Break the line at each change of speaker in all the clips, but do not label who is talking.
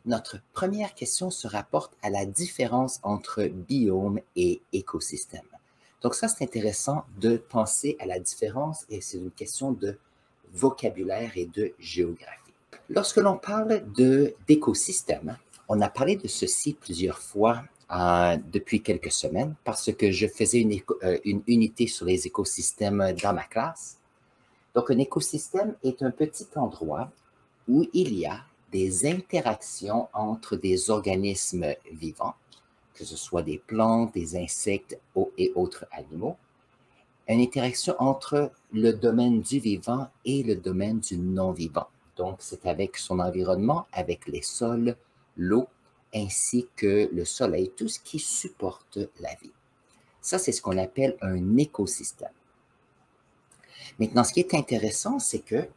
Notre première question se rapporte à la différence entre biome et écosystème. Donc ça, c'est intéressant de penser à la différence et c'est une question de vocabulaire et de géographie. Lorsque l'on parle d'écosystème, on a parlé de ceci plusieurs fois depuis quelques semaines parce que je faisais une unité sur les écosystèmes dans ma classe. Donc un écosystème est un petit endroit où il y a des interactions entre des organismes vivants, que ce soit des plantes, des insectes et autres animaux, une interaction entre le domaine du vivant et le domaine du non-vivant. Donc, c'est avec son environnement, avec les sols, l'eau, ainsi que le soleil, tout ce qui supporte la vie. Ça, c'est ce qu'on appelle un écosystème. Maintenant, ce qui est intéressant, c'est que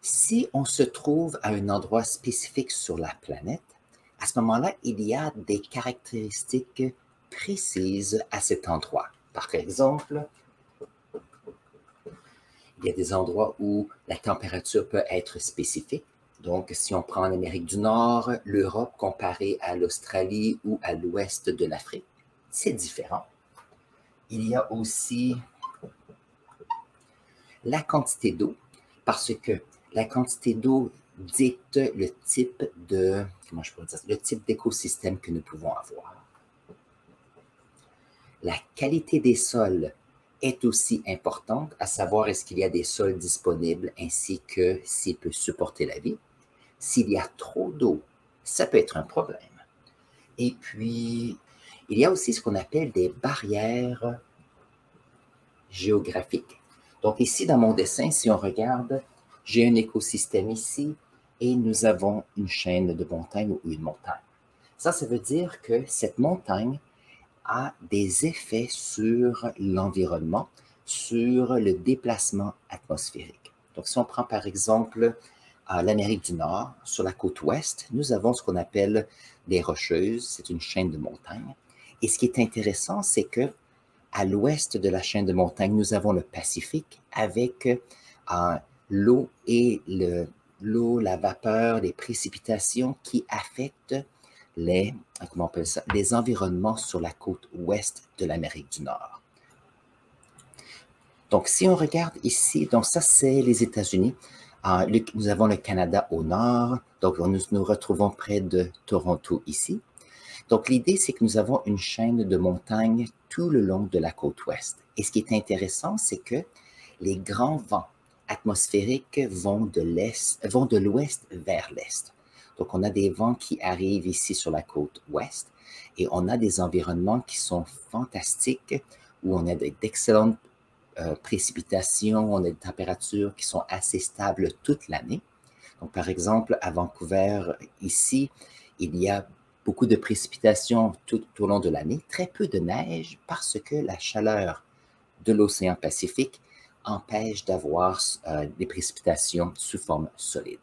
si on se trouve à un endroit spécifique sur la planète, à ce moment-là, il y a des caractéristiques précises à cet endroit. Par exemple, il y a des endroits où la température peut être spécifique. Donc, si on prend l'Amérique du Nord, l'Europe comparée à l'Australie ou à l'ouest de l'Afrique, c'est différent. Il y a aussi la quantité d'eau, parce que la quantité d'eau dicte le type de, comment je pourrais dire, le type d'écosystème que nous pouvons avoir. La qualité des sols est aussi importante, à savoir est-ce qu'il y a des sols disponibles ainsi que s'il peut supporter la vie. S'il y a trop d'eau, ça peut être un problème. Et puis, il y a aussi ce qu'on appelle des barrières géographiques. Donc ici, dans mon dessin, si on regarde, j'ai un écosystème ici et nous avons une chaîne de montagnes ou une montagne. Ça veut dire que cette montagne a des effets sur l'environnement, sur le déplacement atmosphérique. Donc, si on prend par exemple l'Amérique du Nord, sur la côte ouest, nous avons ce qu'on appelle des Rocheuses, c'est une chaîne de montagnes. Et ce qui est intéressant, c'est que à l'ouest de la chaîne de montagnes, nous avons le Pacifique avec l'eau et l'eau, la vapeur, les précipitations qui affectent comment on appelle ça, les environnements sur la côte ouest de l'Amérique du Nord. Donc, si on regarde ici, donc ça, c'est les États-Unis. Nous avons le Canada au nord, donc nous nous retrouvons près de Toronto ici. Donc, l'idée, c'est que nous avons une chaîne de montagnes tout le long de la côte ouest. Et ce qui est intéressant, c'est que les grands vents atmosphériques vont de l'ouest vers l'est. Donc, on a des vents qui arrivent ici sur la côte ouest et on a des environnements qui sont fantastiques où on a d'excellentes précipitations, on a des températures qui sont assez stables toute l'année. Donc, par exemple, à Vancouver, ici, il y a beaucoup de précipitations tout au long de l'année, très peu de neige parce que la chaleur de l'océan Pacifique empêche d'avoir des précipitations sous forme solide.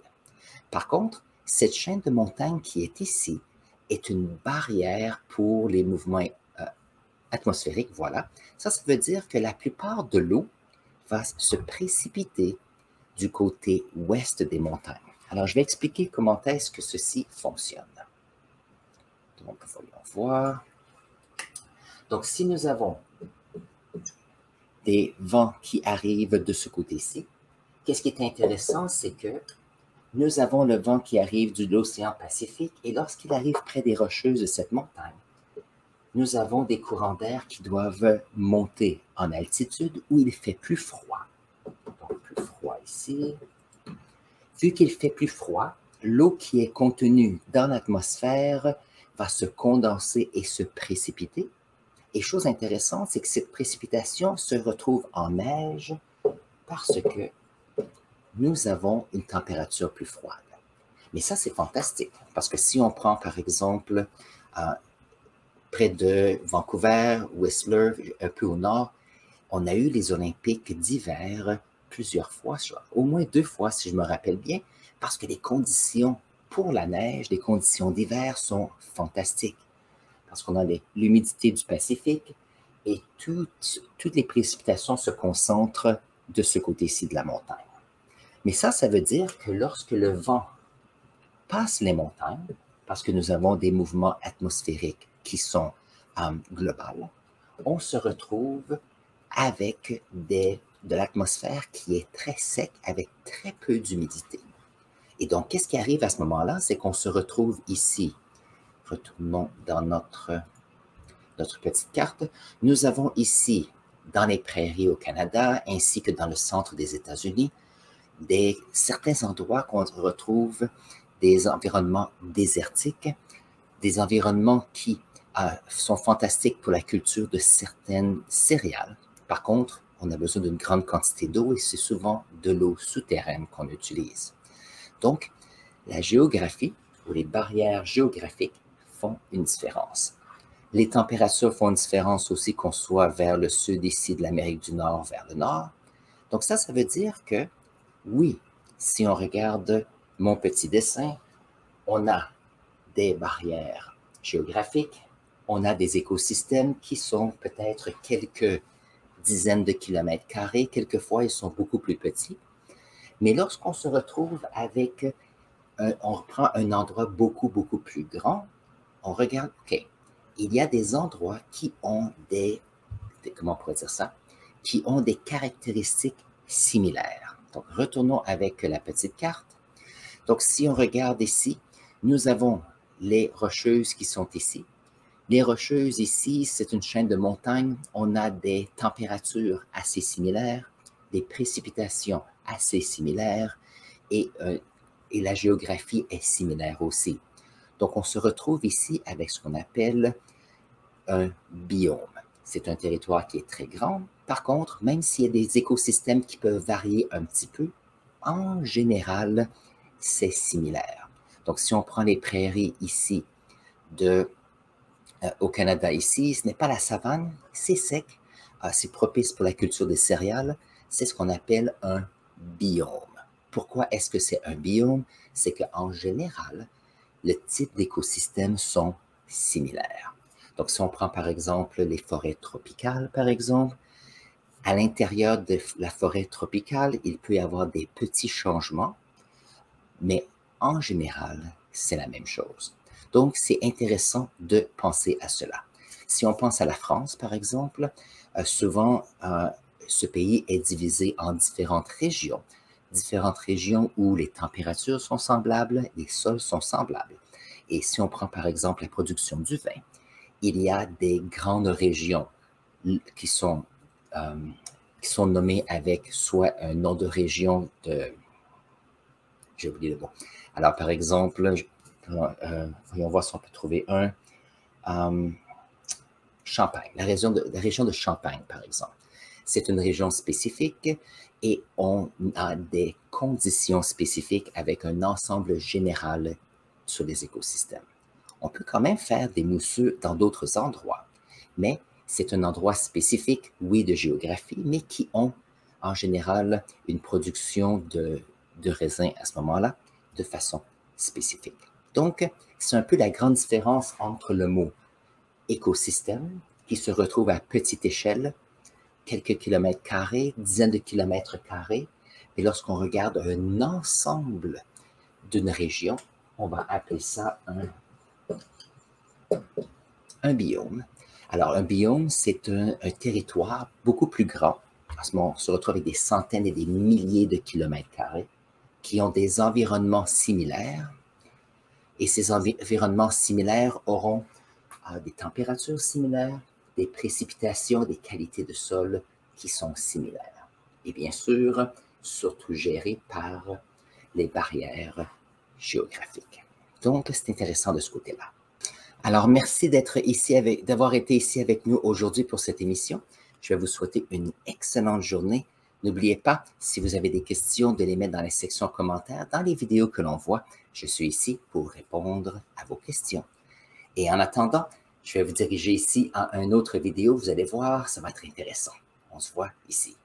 Par contre, cette chaîne de montagnes qui est ici est une barrière pour les mouvements atmosphériques, voilà. Ça veut dire que la plupart de l'eau va se précipiter du côté ouest des montagnes. Alors, je vais expliquer comment est-ce que ceci fonctionne. Donc, voyons voir. Donc, si nous avons des vents qui arrivent de ce côté-ci, qu'est-ce qui est intéressant, c'est que nous avons le vent qui arrive de l'océan Pacifique et lorsqu'il arrive près des rocheuses de cette montagne, nous avons des courants d'air qui doivent monter en altitude où il fait plus froid. Donc, plus froid ici. Vu qu'il fait plus froid, l'eau qui est contenue dans l'atmosphère va se condenser et se précipiter. Et chose intéressante, c'est que cette précipitation se retrouve en neige parce que nous avons une température plus froide. Mais ça, c'est fantastique, parce que si on prend, par exemple, près de Vancouver, Whistler, un peu au nord, on a eu les Olympiques d'hiver plusieurs fois, au moins 2 fois, si je me rappelle bien, parce que les conditions pour la neige, les conditions d'hiver sont fantastiques. Parce qu'on a l'humidité du Pacifique et toutes les précipitations se concentrent de ce côté-ci de la montagne. Mais ça veut dire que lorsque le vent passe les montagnes, parce que nous avons des mouvements atmosphériques qui sont globaux, on se retrouve avec de l'atmosphère qui est très sec, avec très peu d'humidité. Et donc, qu'est-ce qui arrive à ce moment-là? C'est qu'on se retrouve ici. Retournons dans notre petite carte. Nous avons ici, dans les prairies au Canada, ainsi que dans le centre des États-Unis, certains endroits qu'on retrouve des environnements désertiques, des environnements qui sont fantastiques pour la culture de certaines céréales. Par contre, on a besoin d'une grande quantité d'eau et c'est souvent de l'eau souterraine qu'on utilise. Donc, la géographie ou les barrières géographiques font une différence. Les températures font une différence aussi qu'on soit vers le sud ici de l'Amérique du Nord, vers le nord. Donc ça veut dire que, oui, si on regarde mon petit dessin, on a des barrières géographiques, on a des écosystèmes qui sont peut-être quelques dizaines de kilomètres carrés, quelquefois ils sont beaucoup plus petits. Mais lorsqu'on se retrouve avec, on reprend un endroit beaucoup, beaucoup plus grand, on regarde, OK, il y a des endroits qui ont comment on pourrait dire ça, qui ont des caractéristiques similaires. Donc, retournons avec la petite carte. Donc, si on regarde ici, nous avons les Rocheuses qui sont ici. Les Rocheuses ici, c'est une chaîne de montagnes. On a des températures assez similaires, des précipitations assez similaires et la géographie est similaire aussi. Donc, on se retrouve ici avec ce qu'on appelle un biome. C'est un territoire qui est très grand. Par contre, même s'il y a des écosystèmes qui peuvent varier un petit peu, en général, c'est similaire. Donc, si on prend les prairies ici au Canada ici, ce n'est pas la savane, c'est sec, c'est propice pour la culture des céréales, c'est ce qu'on appelle un biome. Pourquoi est-ce que c'est un biome? C'est qu'en général, le type d'écosystèmes sont similaires. Donc, si on prend par exemple les forêts tropicales, par exemple, à l'intérieur de la forêt tropicale, il peut y avoir des petits changements, mais en général, c'est la même chose. Donc, c'est intéressant de penser à cela. Si on pense à la France, par exemple, souvent, ce pays est divisé en différentes régions où les températures sont semblables, les sols sont semblables. Et si on prend par exemple la production du vin, il y a des grandes régions qui sont nommées avec soit un nom de région de... J'ai oublié le mot. Alors, par exemple, voyons voir si on peut trouver un. Champagne, la région de Champagne, par exemple. C'est une région spécifique et on a des conditions spécifiques avec un ensemble général sur les écosystèmes. On peut quand même faire des mousseux dans d'autres endroits, mais c'est un endroit spécifique, oui, de géographie, mais qui ont en général une production de raisins à ce moment-là de façon spécifique. Donc, c'est un peu la grande différence entre le mot écosystème, qui se retrouve à petite échelle, quelques kilomètres carrés, dizaines de kilomètres carrés, et lorsqu'on regarde un ensemble d'une région, on va appeler ça un biome. Alors, un biome, c'est un territoire beaucoup plus grand. En ce moment, on se retrouve avec des centaines et des milliers de kilomètres carrés qui ont des environnements similaires. Et ces environnements similaires auront des températures similaires, des précipitations, des qualités de sol qui sont similaires. Et bien sûr, surtout gérées par les barrières géographiques. Donc, c'est intéressant de ce côté-là. Alors, merci d'avoir été ici avec nous aujourd'hui pour cette émission. Je vais vous souhaiter une excellente journée. N'oubliez pas, si vous avez des questions, de les mettre dans les sections commentaires, dans les vidéos que l'on voit. Je suis ici pour répondre à vos questions. Et en attendant, je vais vous diriger ici à une autre vidéo. Vous allez voir, ça va être intéressant. On se voit ici.